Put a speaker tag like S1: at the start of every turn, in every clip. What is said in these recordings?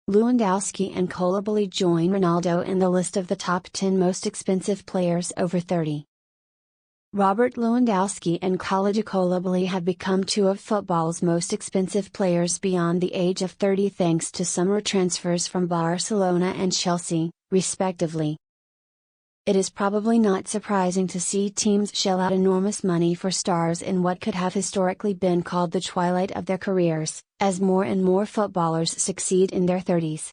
S1: Lewandowski and Koulibaly join Ronaldo in the list of the top 10 most expensive players over 30. Robert Lewandowski and Kalidou Koulibaly have become two of football's most expensive players beyond the age of 30 thanks to summer transfers from Barcelona and Chelsea, respectively. It is probably not surprising to see teams shell out enormous money for stars in what could have historically been called the twilight of their careers, as more and more footballers succeed in their 30s.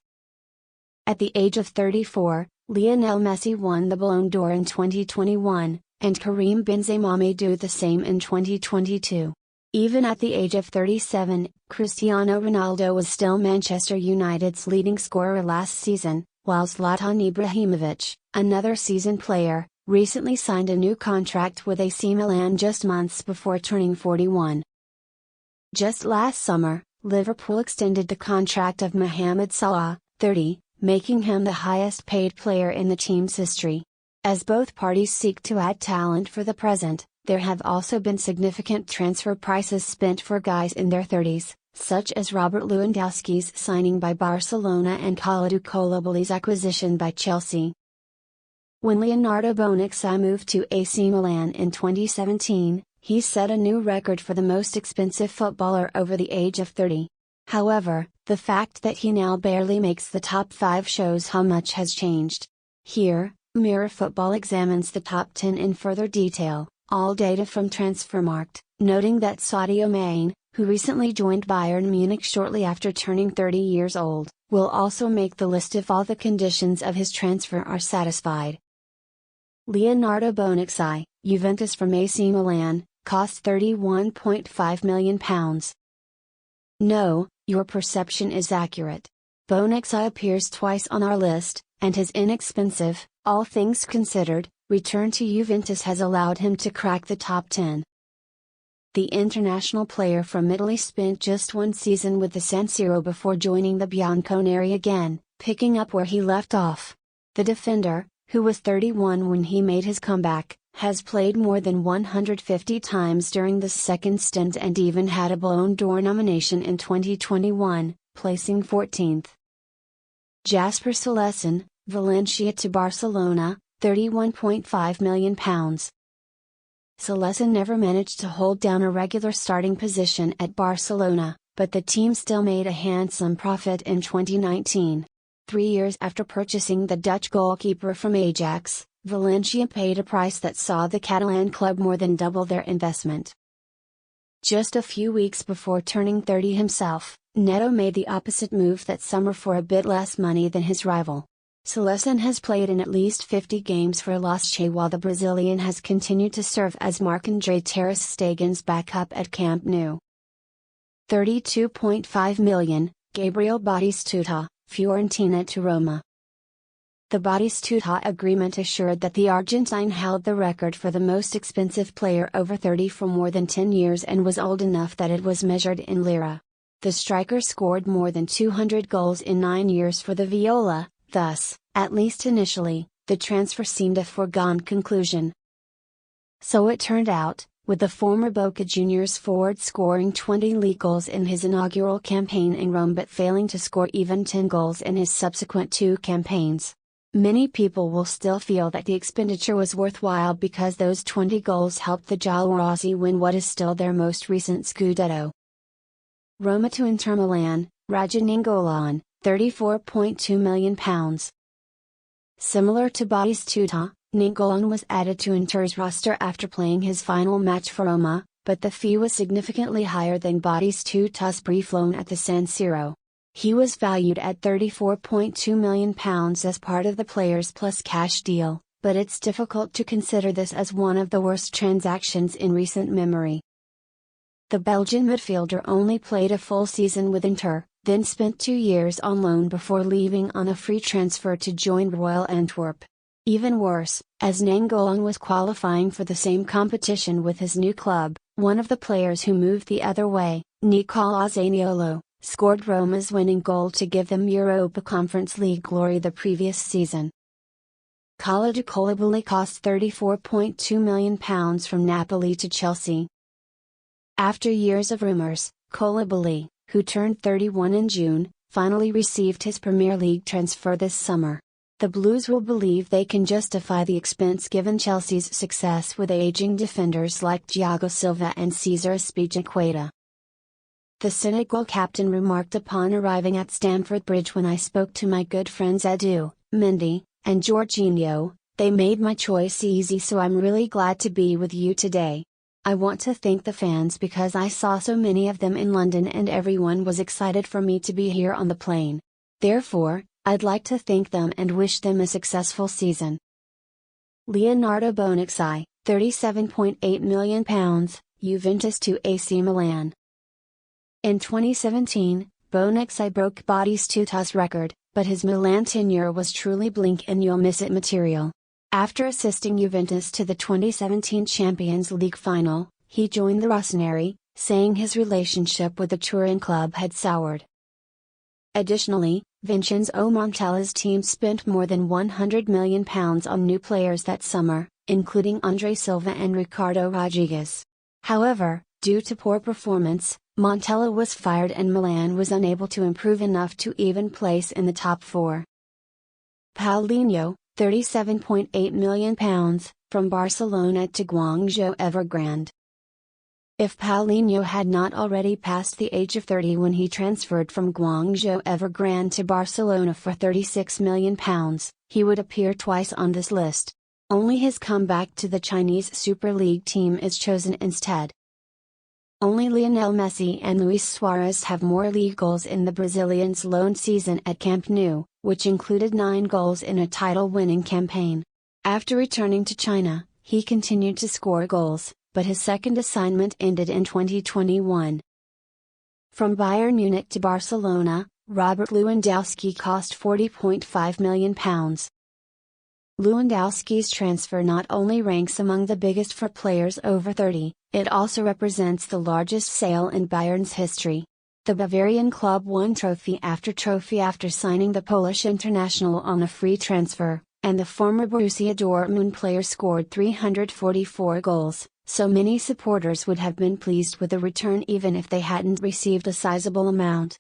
S1: At the age of 34, Lionel Messi won the Ballon d'Or in 2021, and Karim Benzema may do the same in 2022. Even at the age of 37, Cristiano Ronaldo was still Manchester United's leading scorer last season, while Zlatan Ibrahimovic, another seasoned player, recently signed a new contract with AC Milan just months before turning 41. Just last summer, Liverpool extended the contract of Mohamed Salah, 30, making him the highest paid player in the team's history. As both parties seek to add talent for the present, there have also been significant transfer prices spent for guys in their 30s, such as Robert Lewandowski's signing by Barcelona and Kalidou Koulibaly's acquisition by Chelsea. When Leonardo Bonucci moved to AC Milan in 2017, he set a new record for the most expensive footballer over the age of 30. However, the fact that he now barely makes the top 5 shows how much has changed. Here, Mirror Football examines the top 10 in further detail, all data from Transfermarkt, noting that Sadio Mane, who recently joined Bayern Munich shortly after turning 30 years old, will also make the list if all the conditions of his transfer are satisfied. Leonardo Bonucci, Juventus from AC Milan, cost £31.5 million. No, your perception is accurate. Bonucci appears twice on our list, and his inexpensive, all things considered, return to Juventus has allowed him to crack the top 10. The international player from Italy spent just one season with the San Siro before joining the Bianconeri again, picking up where he left off. The defender, who was 31 when he made his comeback, has played more than 150 times during this second stint and even had a Ballon d'Or nomination in 2021, placing 14th. Jasper Cillessen, Valencia to Barcelona, £31.5 million. Cillessen never managed to hold down a regular starting position at Barcelona, but the team still made a handsome profit in 2019. 3 years after purchasing the Dutch goalkeeper from Ajax, Valencia paid a price that saw the Catalan club more than double their investment. Just a few weeks before turning 30 himself, Neto made the opposite move that summer for a bit less money than his rival. Cillessen has played in at least 50 games for Lasche while the Brazilian has continued to serve as Marc-André ter Stegen's backup at Camp Nou. £32.5 million, Gabriel Batistuta, Fiorentina to Roma. The Batistuta agreement assured that the Argentine held the record for the most expensive player over 30 for more than 10 years and was old enough that it was measured in lira. The striker scored more than 200 goals in 9 years for the Viola. Thus, at least initially, the transfer seemed a foregone conclusion. So it turned out, with the former Boca Juniors forward scoring 20 league goals in his inaugural campaign in Rome but failing to score even 10 goals in his subsequent 2 campaigns. Many people will still feel that the expenditure was worthwhile because those 20 goals helped the Giallorossi win what is still their most recent Scudetto. Roma to Inter Milan, Radja Nainggolan, £34.2 million. Similar to Batistuta, Nainggolan was added to Inter's roster after playing his final match for Roma, but the fee was significantly higher than Batistuta's brief loan at the San Siro. He was valued at £34.2 million as part of the Players Plus cash deal, but it's difficult to consider this as one of the worst transactions in recent memory. The Belgian midfielder only played a full season with Inter, then spent 2 years on loan before leaving on a free transfer to join Royal Antwerp. Even worse, as Nainggolan was qualifying for the same competition with his new club, one of the players who moved the other way, Nicola Zaniolo, scored Roma's winning goal to give them Europa Conference League glory the previous season. Kalidou Koulibaly cost £34.2 million from Napoli to Chelsea. After years of rumours, Koulibaly, who turned 31 in June, finally received his Premier League transfer this summer. The Blues will believe they can justify the expense given Chelsea's success with aging defenders like Thiago Silva and Cesar Azpilicueta. The Senegal captain remarked upon arriving at Stamford Bridge: "When I spoke to my good friends Edu, Mendy, and Jorginho, they made my choice easy, so I'm really glad to be with you today. I want to thank the fans because I saw so many of them in London and everyone was excited for me to be here on the plane. Therefore, I'd like to thank them and wish them a successful season." Leonardo Bonucci, £37.8 million, Juventus to AC Milan. In 2017, Bonucci broke Batistuta's record, but his Milan tenure was truly blink and you'll miss it material. After assisting Juventus to the 2017 Champions League final, he joined the Rossoneri, saying his relationship with the Turin club had soured. Additionally, Vincenzo Montella's team spent more than £100 million on new players that summer, including Andre Silva and Ricardo Rodriguez. However, due to poor performance, Montella was fired and Milan was unable to improve enough to even place in the top four. Paulinho, £37.8 million, from Barcelona to Guangzhou Evergrande. If Paulinho had not already passed the age of 30 when he transferred from Guangzhou Evergrande to Barcelona for £36 million, he would appear twice on this list. Only his comeback to the Chinese Super League team is chosen instead. Only Lionel Messi and Luis Suarez have more league goals in the Brazilian's lone season at Camp Nou, which included 9 goals in a title-winning campaign. After returning to China, he continued to score goals, but his second assignment ended in 2021. From Bayern Munich to Barcelona, Robert Lewandowski cost £40.5 million. Lewandowski's transfer not only ranks among the biggest for players over 30, it also represents the largest sale in Bayern's history. The Bavarian club won trophy after signing the Polish international on a free transfer, and the former Borussia Dortmund player scored 344 goals, so many supporters would have been pleased with the return even if they hadn't received a sizable amount.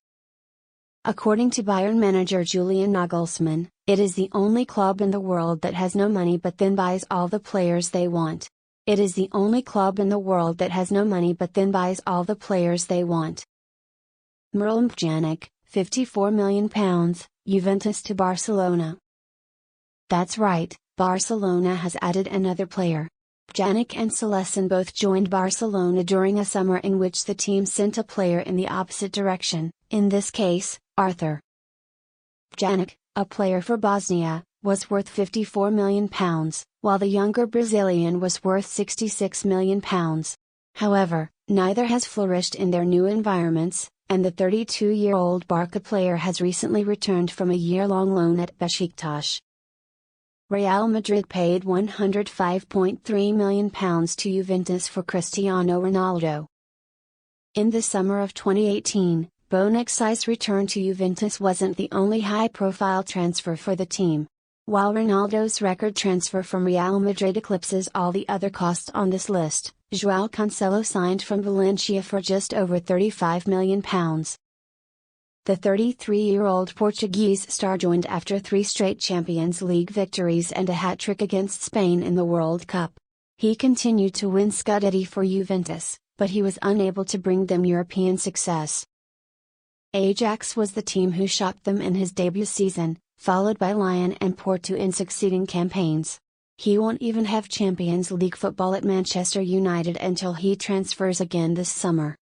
S1: According to Bayern manager Julian Nagelsmann, it is the only club in the world that has no money but then buys all the players they want. It is the only club in the world that has no money but then buys all the players they want. Miralem Pjanic, £54 million, Juventus to Barcelona. That's right, Barcelona has added another player. Pjanic and Celesin both joined Barcelona during a summer in which the team sent a player in the opposite direction, in this case, Arthur. Pjanic, a player for Bosnia, was worth £54 million, while the younger Brazilian was worth £66 million. However, neither has flourished in their new environments, and the 32-year-old Barca player has recently returned from a year-long loan at Besiktas. Real Madrid paid £105.3 million to Juventus for Cristiano Ronaldo. In the summer of 2018, Bonucci's return to Juventus wasn't the only high-profile transfer for the team. While Ronaldo's record transfer from Real Madrid eclipses all the other costs on this list, João Cancelo signed from Valencia for just over £35 million. The 33-year-old Portuguese star joined after 3 straight Champions League victories and a hat-trick against Spain in the World Cup. He continued to win Scudetti for Juventus, but he was unable to bring them European success. Ajax was the team who shocked them in his debut season, followed by Lyon and Porto in succeeding campaigns. He won't even have Champions League football at Manchester United until he transfers again this summer.